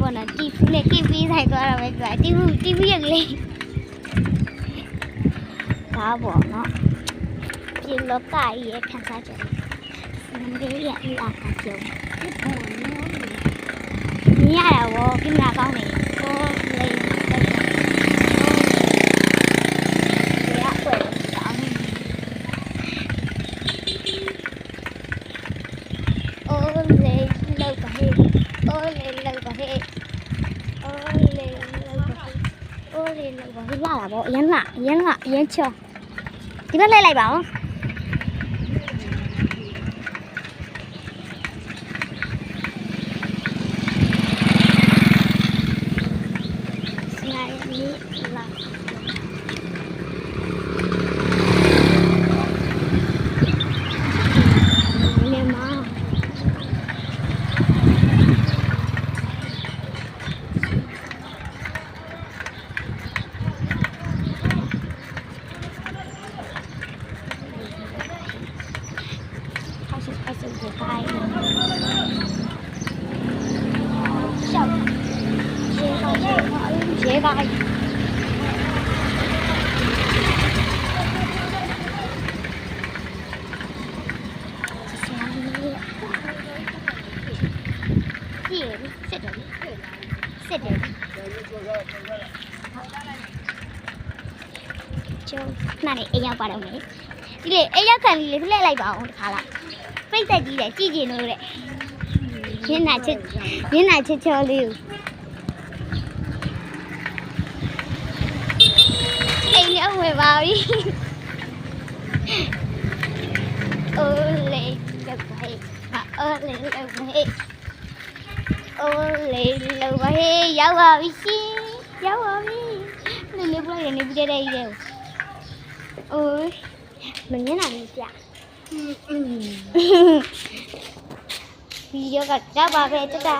ဘောနော်တီဖူးနဲ့ကိပေးဆိုင်သွားတာပဲပြောတီဖူးရကလေးဒါပေါ့နော်ဒီလောကကြီးရဲ့ခန်းစားချက်နံလေးရလာတာပြောမြင်ရတာဘောကင်မရာကောင်းနေဟောလေးရပွက်တောင်းအိုးလေးလောက်ပါဟဲ့အိုးလေးလောက်ပါဟဲ့အိုးလေးလောက်ပါဟဲ့အိုးလေးလောက်ပါဟဲ့လာတာပေါ့အရင်ချောဒီဘက်လှည့်လိုက်ပါဦးရေပါစစ်တယ်ကျုံနားနေအိမ်ရောက်ပါတော့မယ်ဒီလေအိမ်ရောက်ခံလေးလှည့်လိုက်ပါအောင်တခါလားပိတ်သက်ကြီးတယ်ကြည့်ကြည့်လို့တဲ့ညနာချစ်ချောလေးကိုအိမ်ရောက်ဝင်ပါပြီအိုးလေးလောက်ပါဟဲ့အိုးလေးလောက်ပါဟဲ့အိုးလေးလောက်ပါဟဲ့ရောက်ပါပြီရှင်ရောက်ပါပြီလေးပလိုက်နေပြတဲ့ကြီးတဲ့အိုးမငင်းနိုင်ပြဗီဒီယိုကကြောက်ပါပဲတတာ